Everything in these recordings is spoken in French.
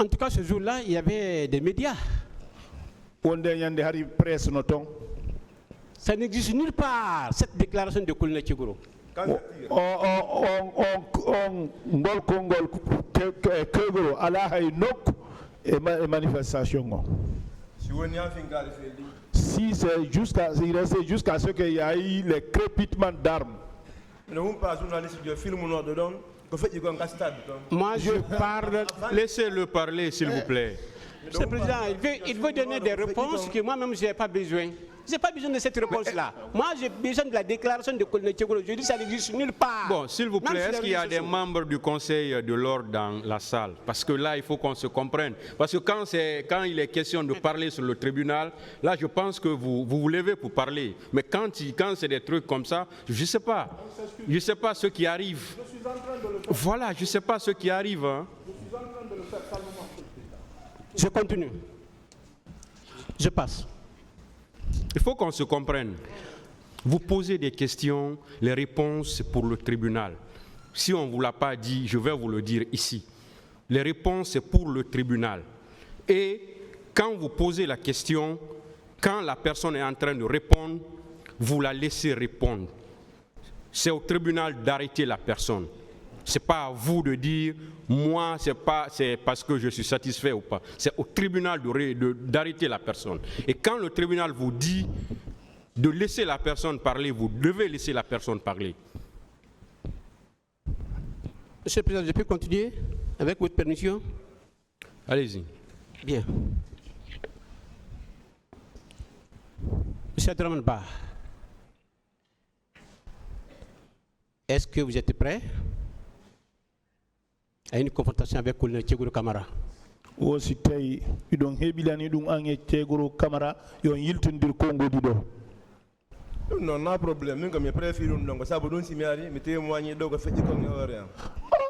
En tout cas, ce jour-là, il y avait des médias. Ça n'existe nulle part, cette déclaration de Koulina Tchegoro. Si c'est jusqu'à ce qu'il y ait les crépitements d'armes. Moi, je parle. Laissez-le parler, s'il vous plaît. Monsieur le Président, il veut donner des réponses que moi-même, je n'ai pas besoin. Je n'ai pas besoin de cette réponse-là. Moi, j'ai besoin de la déclaration de Koulina Tchegoro. Je dis que ça n'existe nulle part. Bon, s'il vous plaît, est-ce qu'il y a des membres du Conseil de l'ordre dans la salle? Parce que là, il faut qu'on se comprenne. Parce que quand il est question de parler sur le tribunal, là, je pense que vous vous levez pour parler. Mais quand c'est des trucs comme ça, je ne sais pas. Je ne sais pas ce qui arrive. Voilà, je ne sais pas ce qui arrive. Hein. Je continue. Je passe. Il faut qu'on se comprenne. Vous posez des questions, les réponses, c'est pour le tribunal. Si on ne vous l'a pas dit, je vais vous le dire ici. Les réponses, c'est pour le tribunal. Et quand vous posez la question, quand la personne est en train de répondre, vous la laissez répondre. C'est au tribunal d'arrêter la personne. Ce n'est pas à vous de dire, moi, c'est parce que je suis satisfait ou pas. C'est au tribunal d'arrêter la personne. Et quand le tribunal vous dit de laisser la personne parler, vous devez laisser la personne parler. Monsieur le Président, je peux continuer avec votre permission? Allez-y. Bien. Monsieur Abdraman Ba, est-ce que vous êtes prêt à une confrontation avec Koulina Tchegoro Camara? Non, non problème.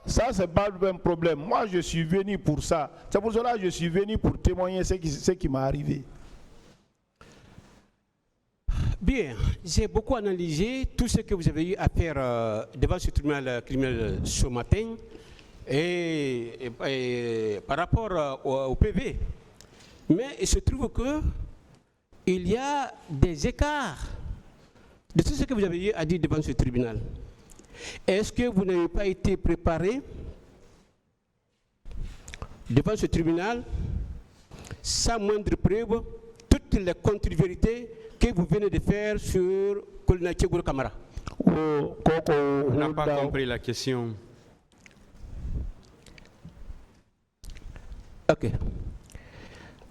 Ça, c'est pas le même problème. Moi, je suis venu pour ça. C'est pour cela que je suis venu pour témoigner ce qui m'est arrivé. Bien, j'ai beaucoup analysé tout ce que vous avez eu à faire devant ce tribunal criminel ce matin. Et par rapport au PV. Mais il se trouve qu'il y a des écarts de tout ce que vous avez eu à dire devant ce tribunal. Est-ce que vous n'avez pas été préparé devant ce tribunal sans moindre preuve toutes les contre-vérités que vous venez de faire sur Koulina Tchegoro Camara? On n'a pas compris la question. Ok.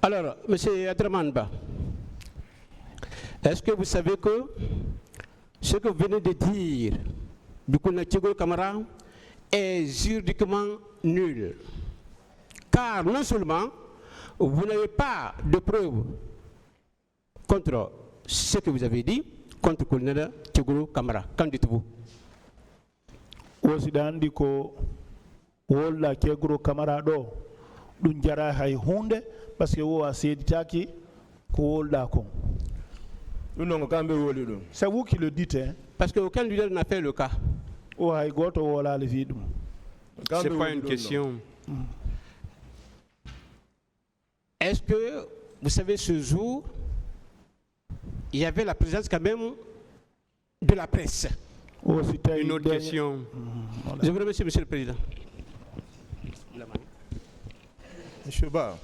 Alors, M. Abdraman Ba, est-ce que vous savez que ce que vous venez de dire du Koulina Tchegoro Camara est juridiquement nul? Car non seulement vous n'avez pas de preuves contre ce que vous avez dit, contre Koulina Tchegoro Camara. Qu'en dites-vous? Parce que c'est vous qui le dites, hein? Parce qu'aucun leader n'a fait le cas. C'est pas une question. Est-ce que vous savez, ce jour, il y avait la présence quand même de la presse? Une autre question. Je vous remercie, Monsieur le Président. Monsieur Ba,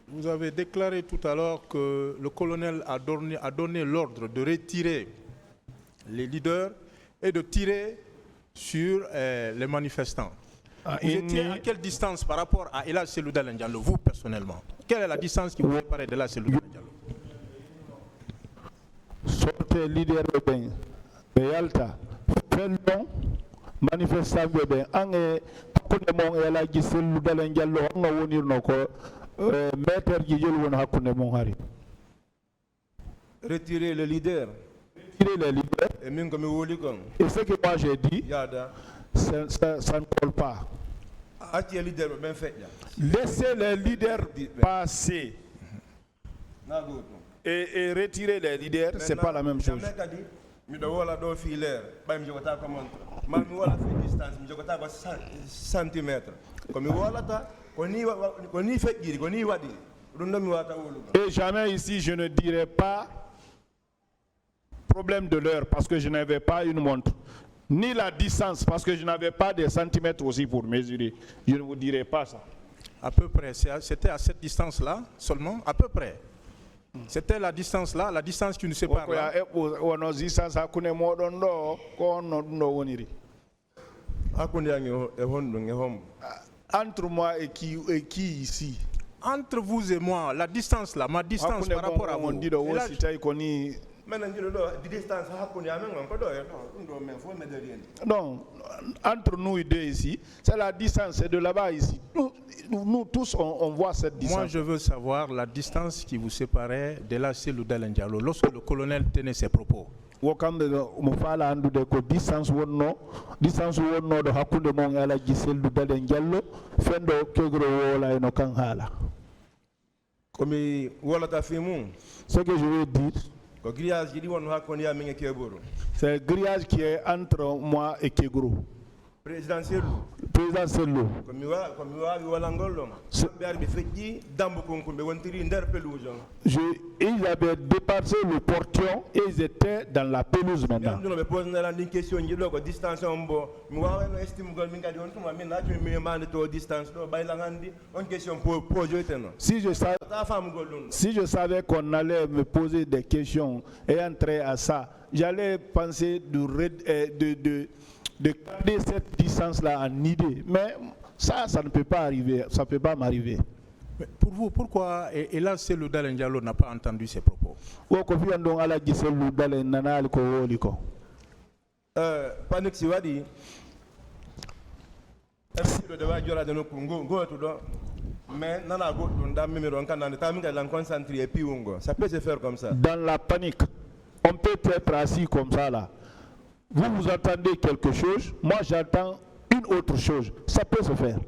vous avez déclaré tout à l'heure que le colonel a donné l'ordre de retirer les leaders et de tirer sur les manifestants. Vous étiez à quelle distance par rapport à Elhadji Cellou Dalein Diallo, vous personnellement? Quelle est la distance qui vous sépare d'Elhadji Cellou Dalein Diallo? Sortez leader de Yalta, prenons manifestant de Angé. Elhadji Cellou Dalein Diallo anga wonir noko maître Djidjel won hakkunde mon hari. Retirer le leader. Retirer les leaders. Et ce que moi j'ai dit, ça ne colle pas. Laissez les leaders passer. Et retirer les leaders, c'est pas la même chose. mi do wala do filaire bay mi jogota ko montre mal mi wala fi distance mi jogota ko centimètre ko mi wala ta ko ni fejjiri ko ni wadi dum do mi wata wolu. Et jamais ici je ne dirai pas problème de l'heure parce que je n'avais pas une montre, ni la distance parce que je n'avais pas des centimètres aussi pour mesurer. Je ne vous dirai pas ça. À peu près, c'était à cette distance-là seulement, à peu près. C'était la distance-là, la distance qui nous sépare là. Entre moi et qui ici? Entre vous et moi, la distance là, ma distance par rapport à vous. Non, entre nous deux ici, c'est la distance, c'est de là-bas ici. Nous tous, on voit cette distance. Moi, je veux savoir la distance qui vous séparait de la cellule d'Alendialo lorsque le colonel tenait ses propos. Distance wonno do hakkunde mon ala giseldu dalen jallo fendo kegro wola eno kan hala. Comme wolata fimu. Ce que je veux dire, c'est le grillage qui est entre moi et Kegro. Présidentiel. Ils avaient dépassé le portion et ils étaient dans la pelouse maintenant. Si je savais qu'on allait me poser des questions et entrer à ça, j'allais penser de garder cette distance-là en idée. Mais ça ne peut pas arriver, ça ne peut pas m'arriver. Mais pour vous, pourquoi Ella Selou Dalen Diallo n'a pas entendu ces propos? Panik Siwadi, mais ça peut se faire comme ça. Dans la panique, on peut être assis comme ça là. Vous entendez quelque chose, moi j'entends une autre chose. Ça peut se faire.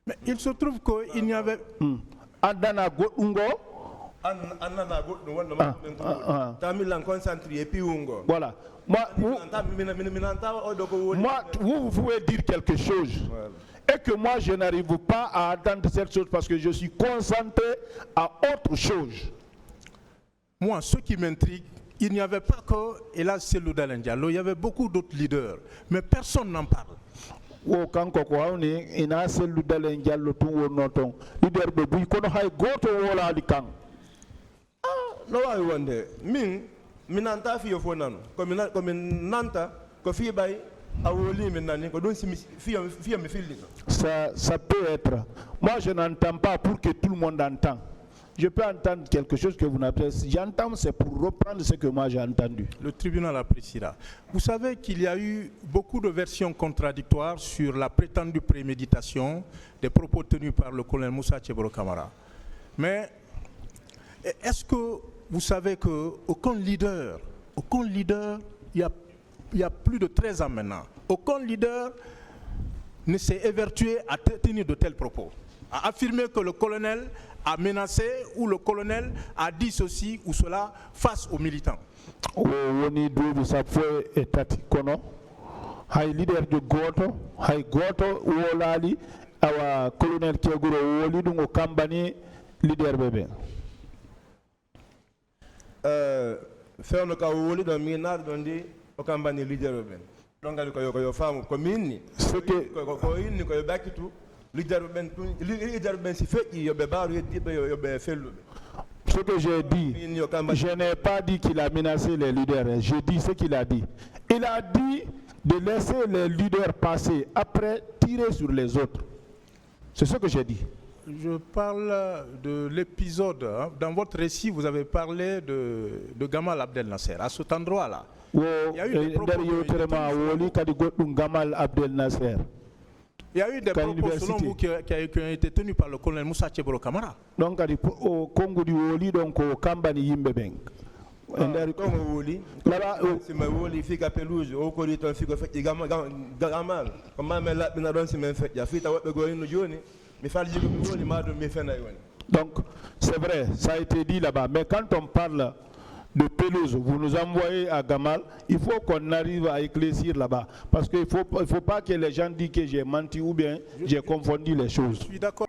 Mais il se trouve qu'il n'y avait... Voilà. Vous pouvez dire quelque chose. Et que moi je n'arrive pas à entendre cette chose parce que je suis concentré à autre chose. Moi, ce qui m'intrigue, il n'y avait pas que Ella Selou Dalen Diallo, il y avait beaucoup d'autres leaders, mais personne n'en parle. Ça peut être. Moi je n'entends pas pour que tout le monde entende. Je peux entendre quelque chose que vous n'avez pas. J'entends, c'est pour reprendre ce que moi j'ai entendu. Le tribunal appréciera. Vous savez qu'il y a eu beaucoup de versions contradictoires sur la prétendue préméditation des propos tenus par le colonel Moussa Tchebolo Camara. Mais est-ce que vous savez qu'aucun leader, il y a plus de 13 ans maintenant, aucun leader ne s'est évertué à tenir de tels propos, à affirmer que le colonel a menacé ou le colonel a dit ceci ou cela face aux militants. Leader de goto wolali awa colonel Keguro woli dungo kambani leader bébé. Faire le cas woli dans minar dondi o kambani leader bébé. Donc yo femme commune ce que ko inni ko bakitu. Ce que j'ai dit, je n'ai pas dit qu'il a menacé les leaders, j'ai dit ce qu'il a dit. Il a dit de laisser les leaders passer, après tirer sur les autres. C'est ce que j'ai dit. Je parle de l'épisode. Hein. Dans votre récit, vous avez parlé de Gamal Abdel Nasser. À cet endroit-là, il y a eu des propos Il y a eu des propos selon vous qui ont été tenus par le colonel Moussa Tchebolo Camara. Donc, au Congo du Woli, donc au Kambani Yimbebeng. C'est ma Woli, fille à pelouse, au corridor, fille fait Gamal. Comment me l'a bien donné, c'est fait. Il y a fait à votre goût, mais fallait dire que Woli m'a donné mes fins. Donc, c'est vrai, ça a été dit là-bas. Mais quand on parle de pelouse, vous nous envoyez à Gamal, il faut qu'on arrive à éclaircir là-bas. Parce qu'il ne faut pas que les gens disent que j'ai menti ou bien j'ai confondu les choses. Je suis d'accord.